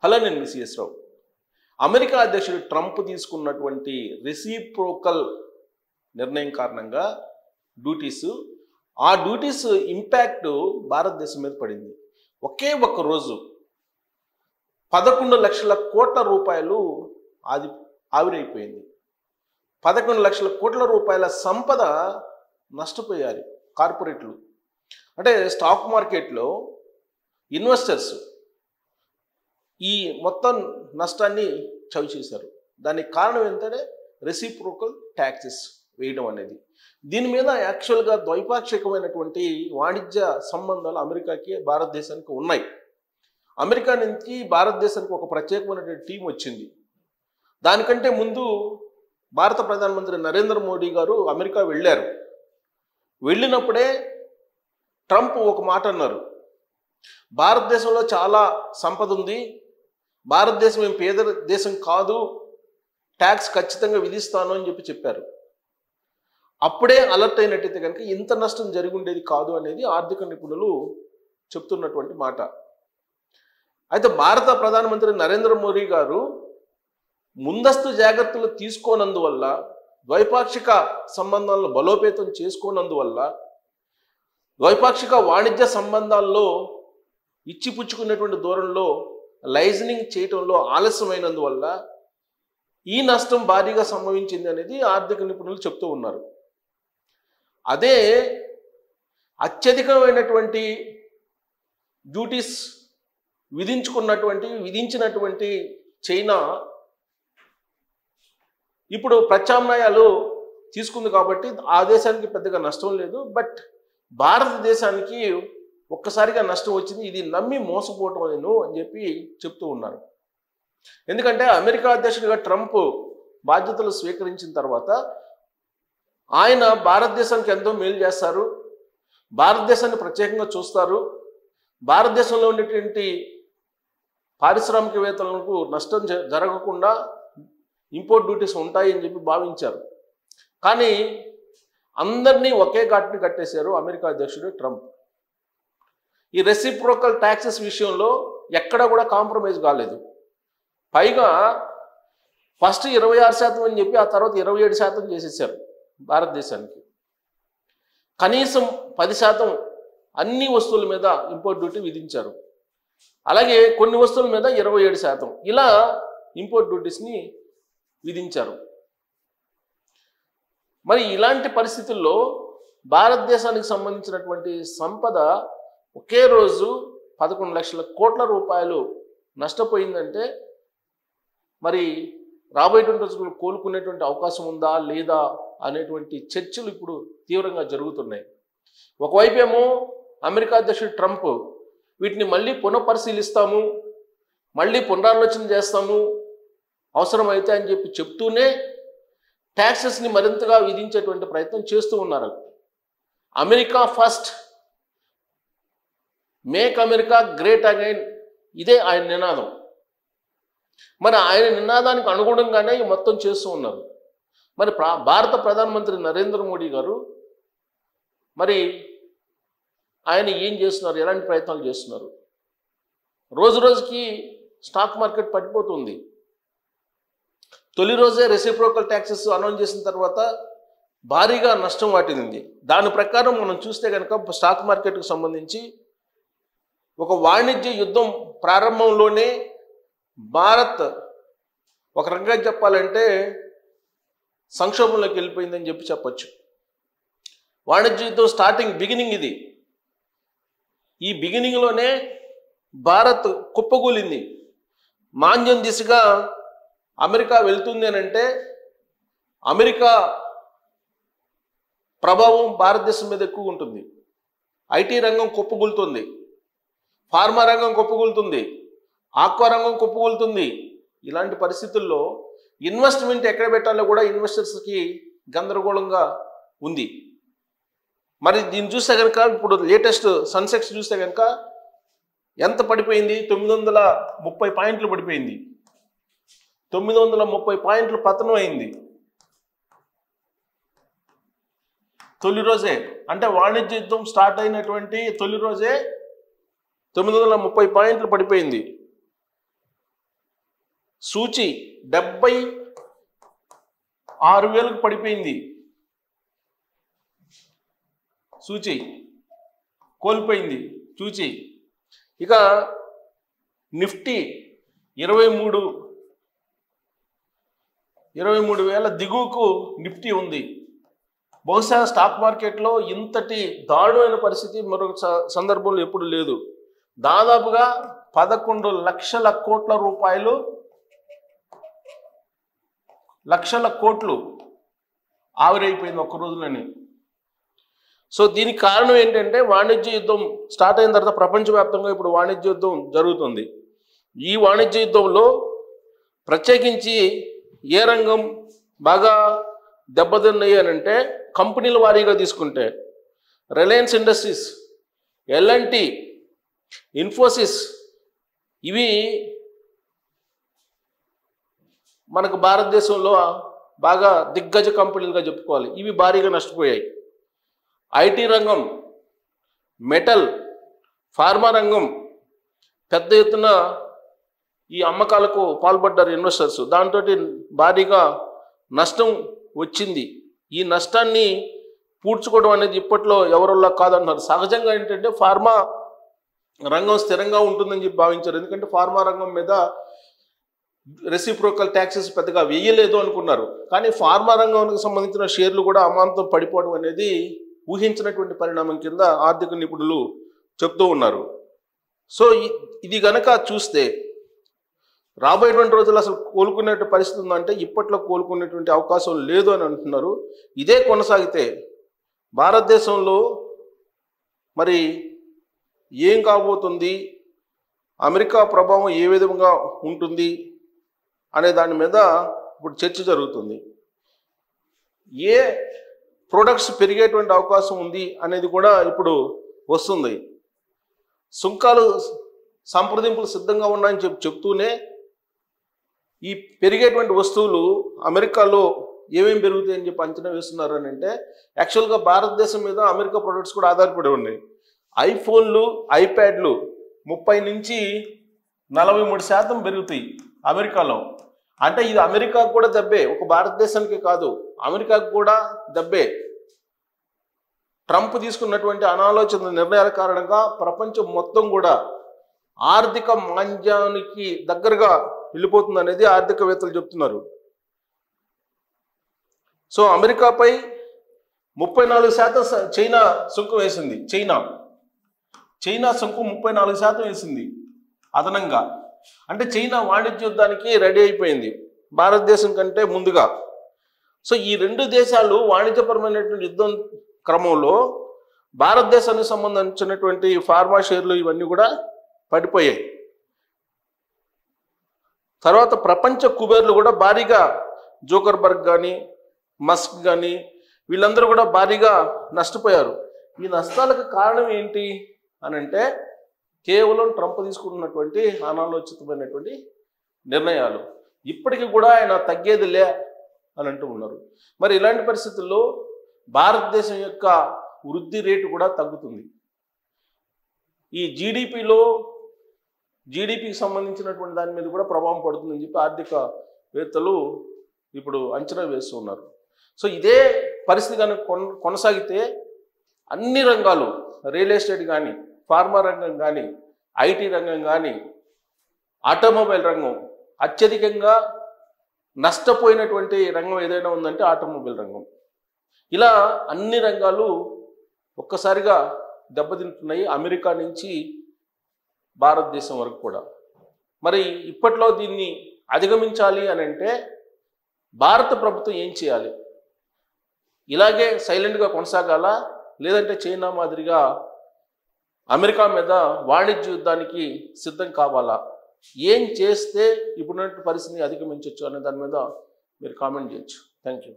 Hello, నేను మీ CS రావు. America అధ్యక్షుడు Trump తీసుకున్నటువంటి రెసిప్రోకల్ నిర్ణయం కారణంగా ఆ డ్యూటీస్ ఇంపాక్ట్ భారతదేశం మీద పడింది. ఒకే ఒక్క రోజు 11 లక్షల కోట్ల రూపాయలు ఆవిరైపోయింది. 11 లక్షల కోట్ల రూపాయల సంపద నష్టపోయారు కార్పొరేట్లు. అంటే స్టాక్ మార్కెట్లో ఇన్వెస్టర్స్ ఈ మొత్తం నష్టాన్ని చవి చేశారు. దానికి కారణం ఏంటంటే రెసిప్రోకల్ ట్యాక్సెస్ వేయడం అనేది. దీని మీద యాక్చువల్గా ద్వైపాక్షికమైనటువంటి వాణిజ్య సంబంధాలు అమెరికాకి భారతదేశానికి ఉన్నాయి. అమెరికా నుంచి భారతదేశానికి ఒక ప్రత్యేకమైనటువంటి టీం వచ్చింది. దానికంటే ముందు భారత ప్రధానమంత్రి నరేంద్ర మోడీ గారు అమెరికా వెళ్ళారు. వెళ్ళినప్పుడే ట్రంప్ ఒక మాట అన్నారు, భారతదేశంలో చాలా సంపద ఉంది, భారతదేశం ఏం పేద దేశం కాదు, ట్యాక్స్ ఖచ్చితంగా విధిస్తాను అని చెప్పారు. అప్పుడే అలర్ట్ అయినట్టయితే కనుక ఇంత నష్టం జరిగి ఉండేది కాదు అనేది ఆర్థిక నిపుణులు చెప్తున్నటువంటి మాట. అయితే భారత ప్రధానమంత్రి నరేంద్ర మోడీ గారు ముందస్తు జాగ్రత్తలు తీసుకోనందువల్ల, ద్వైపాక్షిక సంబంధాలను బలోపేతం చేసుకోనందువల్ల, ద్వైపాక్షిక వాణిజ్య సంబంధాల్లో ఇచ్చిపుచ్చుకునేటువంటి దూరంలో లైజనింగ్ చేయటంలో ఆలస్యమైనందువల్ల ఈ నష్టం భారీగా సంభవించింది అనేది ఆర్థిక నిపుణులు చెప్తూ ఉన్నారు. అదే అత్యధికమైనటువంటి డ్యూటీస్ విధించినటువంటి చైనా ఇప్పుడు ప్రత్యామ్నాయాలు తీసుకుంది కాబట్టి ఆ దేశానికి పెద్దగా నష్టం లేదు. బట్ భారతదేశానికి ఒక్కసారిగా నష్టం వచ్చింది, ఇది నమ్మి మోసపోవటం అని చెప్తూ ఉన్నారు. ఎందుకంటే అమెరికా అధ్యక్షుడిగా ట్రంప్ బాధ్యతలు స్వీకరించిన తర్వాత ఆయన భారతదేశానికి ఎంతో మేలు చేస్తారు, భారతదేశాన్ని ప్రత్యేకంగా చూస్తారు, భారతదేశంలో ఉండేటువంటి పారిశ్రామికవేత్తలకు నష్టం జరగకుండా ఇంపోర్ట్ డ్యూటీస్ ఉంటాయి అని భావించారు. కానీ అందరినీ ఒకే ఘాటుని కట్టేశారు అమెరికా అధ్యక్షుడు ట్రంప్. ఈ రెసిప్రోకల్ ట్యాక్సెస్ విషయంలో ఎక్కడ కూడా కాంప్రమైజ్ కాలేదు. పైగా ఫస్ట్ 26% అని చెప్పి ఆ తర్వాత 27% చేసేసారు భారతదేశానికి. కనీసం 10% అన్ని వస్తువుల మీద ఇంపోర్ట్ డ్యూటీ విధించారు. అలాగే కొన్ని వస్తువుల మీద 27% ఇలా ఇంపోర్ట్ డ్యూటీస్ని విధించారు. మరి ఇలాంటి పరిస్థితుల్లో భారతదేశానికి సంబంధించినటువంటి సంపద ఒకే రోజు 11 లక్షల కోట్ల రూపాయలు నష్టపోయిందంటే మరి రాబోయేటువంటి రోజులు కోలుకునేటువంటి అవకాశం ఉందా లేదా అనేటువంటి చర్చలు ఇప్పుడు తీవ్రంగా జరుగుతున్నాయి. ఒకవైపు ఏమో అమెరికా అధ్యక్షుడు ట్రంప్ వీటిని మళ్ళీ పునఃపరిశీలిస్తాము, మళ్ళీ పునరాలోచన చేస్తాము అవసరమైతే అని చెప్తూనే ట్యాక్సెస్ని మరింతగా విధించేటువంటి ప్రయత్నం చేస్తూ ఉన్నారు. America first, make America great again, ఇదే ఆయన నినాదం. మరి ఆయన నినాదానికి అనుగుణంగానే మొత్తం చేస్తూ ఉన్నారు. మరి భారత ప్రధానమంత్రి నరేంద్ర మోడీ గారు మరి ఆయన ఏం చేస్తున్నారు, ఎలాంటి ప్రయత్నాలు చేస్తున్నారు? రోజు రోజుకి స్టాక్ మార్కెట్ పడిపోతుంది. తొలి రోజే రెసిప్రోకల్ ట్యాక్సెస్ అనౌన్స్ చేసిన తర్వాత భారీగా నష్టం వాటిల్లింది. దాని ప్రకారం మనం చూస్తే కనుక స్టాక్ మార్కెట్కు సంబంధించి ఒక వాణిజ్య యుద్ధం ప్రారంభంలోనే భారత్ ఒక రకంగా చెప్పాలంటే సంక్షోభంలోకి వెళ్ళిపోయిందని చెప్పచ్చు. వాణిజ్య యుద్ధం స్టార్టింగ్ బిగినింగ్ ఇది. ఈ బిగినింగ్లోనే భారత్ కుప్పకూలింది. మాంద్యం దిశగా అమెరికా వెళ్తుంది అని అంటే అమెరికా ప్రభావం భారతదేశం మీద ఎక్కువ ఉంటుంది. ఐటీ రంగం కుప్పకూలుతుంది, ఫార్మా రంగం కుప్పకూలుతుంది, ఆక్వా రంగం కుప్పకూలుతుంది. ఇలాంటి పరిస్థితుల్లో ఇన్వెస్ట్మెంట్ ఎక్కడ పెట్టాలో కూడా ఇన్వెస్టర్స్కి గందరగోళంగా ఉంది. మరి దీన్ని చూస్తే కనుక ఇప్పుడు లేటెస్ట్ సెన్సెక్స్ చూస్తే కనుక ఎంత పడిపోయింది? 930 పాయింట్లు పడిపోయింది. 930 పాయింట్లు పతనం అయింది తొలి రోజే. అంటే వాణిజ్య యుద్ధం స్టార్ట్ అయినటువంటి తొలి రోజే 930 పాయింట్లు పడిపోయింది. సూచి 76,000కు పడిపోయింది. సూచి కోల్పోయింది సూచి. ఇక నిఫ్టీ 23,000 దిగువకు నిఫ్టీ ఉంది. బహుశా స్టాక్ మార్కెట్లో ఇంతటి దారుణమైన పరిస్థితి మరొక సందర్భంలో ఎప్పుడు లేదు. దాదాపుగా 11 లక్షల కోట్ల రూపాయలు, లక్షల కోట్లు ఆవిరైపోయింది ఒక్క రోజులని. సో దీనికి కారణం ఏంటంటే వాణిజ్య యుద్ధం స్టార్ట్ అయిన తర్వాత ప్రపంచవ్యాప్తంగా ఇప్పుడు వాణిజ్య యుద్ధం జరుగుతుంది. ఈ వాణిజ్య యుద్ధంలో ప్రత్యేకించి ఏ రంగం బాగా దెబ్బతిన్నాయి అని అంటే కంపెనీల వారీగా తీసుకుంటే రిలయన్స్ ఇండస్ట్రీస్, ఎల్ఎన్టీ, ఇన్ఫోసిస్ ఇవి మనకు భారతదేశంలో బాగా దిగ్గజ కంపెనీలుగా చెప్పుకోవాలి. ఇవి భారీగా నష్టపోయాయి. ఐటీ రంగం, మెటల్, ఫార్మా రంగం పెద్ద ఎత్తున ఈ అమ్మకాలకు పాల్పడ్డారు ఇన్వెస్టర్స్. దాంతో భారీగా నష్టం వచ్చింది. ఈ నష్టాన్ని పూడ్చుకోవడం అనేది ఇప్పట్లో ఎవరిలా కాదన్నారు. సహజంగా ఏంటంటే ఫార్మా రంగం స్థిరంగా ఉంటుందని చెప్పి భావించారు. ఎందుకంటే ఫార్మా రంగం మీద రెసిప్రోకల్ ట్యాక్సెస్ పెద్దగా వేయలేదు అనుకున్నారు. కానీ ఫార్మా రంగానికి సంబంధించిన షేర్లు కూడా అమాంతం పడిపోవడం అనేది ఊహించినటువంటి పరిణామం కింద ఆర్థిక నిపుణులు చెప్తూ ఉన్నారు. సో ఇది గనక చూస్తే రాబోయేటువంటి రోజులు అసలు కోలుకునే పరిస్థితి ఉందంటే ఇప్పట్లో కోలుకునేటువంటి అవకాశం లేదు అని అంటున్నారు. ఇదే కొనసాగితే భారతదేశంలో మరి ఏం కాబోతుంది, అమెరికా ప్రభావం ఏ విధంగా ఉంటుంది అనే దాని మీద ఇప్పుడు చర్చ జరుగుతుంది. ఏ ప్రొడక్ట్స్ పెరిగేటువంటి అవకాశం ఉంది అనేది కూడా ఇప్పుడు వస్తుంది. సుంకాలు సంప్రదింపులు సిద్ధంగా ఉన్నాయని చెప్తూనే ఈ పెరిగేటువంటి వస్తువులు అమెరికాలో ఏమేమి పెరుగుతాయని చెప్పి అంచనా వేస్తున్నారు అని అంటే యాక్చువల్గా భారతదేశం మీద అమెరికా ప్రొడక్ట్స్ కూడా ఆధారపడి ఉన్నాయి. ఐఫోన్లు, ఐప్యాడ్లు 30 నుంచి 43% పెరుగుతాయి అమెరికాలో. అంటే ఇది అమెరికాకు కూడా దెబ్బే, ఒక భారతదేశానికి కాదు, అమెరికాకు కూడా దెబ్బే. ట్రంప్ తీసుకున్నటువంటి అనాలోచిత నిర్ణయాల కారణంగా ప్రపంచం మొత్తం కూడా ఆర్థిక మాంద్యానికి దగ్గరగా వెళ్ళిపోతుంది అనేది ఆర్థికవేత్తలు చెప్తున్నారు. సో అమెరికాపై 34% చైనా సుంకం వేసింది. చైనా సుంకం 34% వేసింది అదనంగా. అంటే చైనా వాణిజ్య యుద్ధానికి రెడీ అయిపోయింది భారతదేశం కంటే ముందుగా. సో ఈ రెండు దేశాలు వాణిజ్యపరమైనటువంటి యుద్ధం క్రమంలో భారతదేశానికి సంబంధించినటువంటి ఫార్మా షేర్లు ఇవన్నీ కూడా పడిపోయాయి. తర్వాత ప్రపంచ కుబేర్లు కూడా భారీగా, జోకర్బర్గ్ కానీ మస్క్ కానీ వీళ్ళందరూ కూడా భారీగా నష్టపోయారు. ఈ నష్టాలకు కారణం ఏంటి అని అంటే కేవలం ట్రంప్ తీసుకున్నటువంటి అనాలోచితమైనటువంటి నిర్ణయాలు. ఇప్పటికీ కూడా ఆయన తగ్గేదిలే అని అంటూ ఉన్నారు. మరి ఇలాంటి పరిస్థితుల్లో భారతదేశం యొక్క వృద్ధి రేటు కూడా తగ్గుతుంది. ఈ జీడిపికి సంబంధించినటువంటి దాని మీద కూడా ప్రభావం పడుతుందని చెప్పి ఆర్థికవేత్తలు ఇప్పుడు అంచనా వేస్తున్నారు. సో ఇదే పరిస్థితి కనుక కొనసాగితే అన్ని రంగాలు, రియల్ ఎస్టేట్ కానీ, ఫార్మా రంగం కానీ, ఐటీ రంగం కానీ, ఆటోమొబైల్ రంగం అత్యధికంగా నష్టపోయినటువంటి రంగం ఏదైనా ఉందంటే ఆటోమొబైల్ రంగం. ఇలా అన్ని రంగాలు ఒక్కసారిగా దెబ్బతింటున్నాయి, అమెరికా నుంచి భారతదేశం వరకు కూడా. మరి ఇప్పట్లో దీన్ని అధిగమించాలి అని అంటే భారత ప్రభుత్వం ఏం చేయాలి? ఇలాగే సైలెంట్గా కొనసాగాలా, లేదంటే చైనా మాదిరిగా అమెరికా మీద వాణిజ్య యుద్ధానికి సిద్ధం కావాలా? ఏం చేస్తే ఇప్పుడున్న పరిస్థితిని అధిగమించవచ్చు అనే దాని మీద మీరు కామెంట్ చేయొచ్చు. Thank you.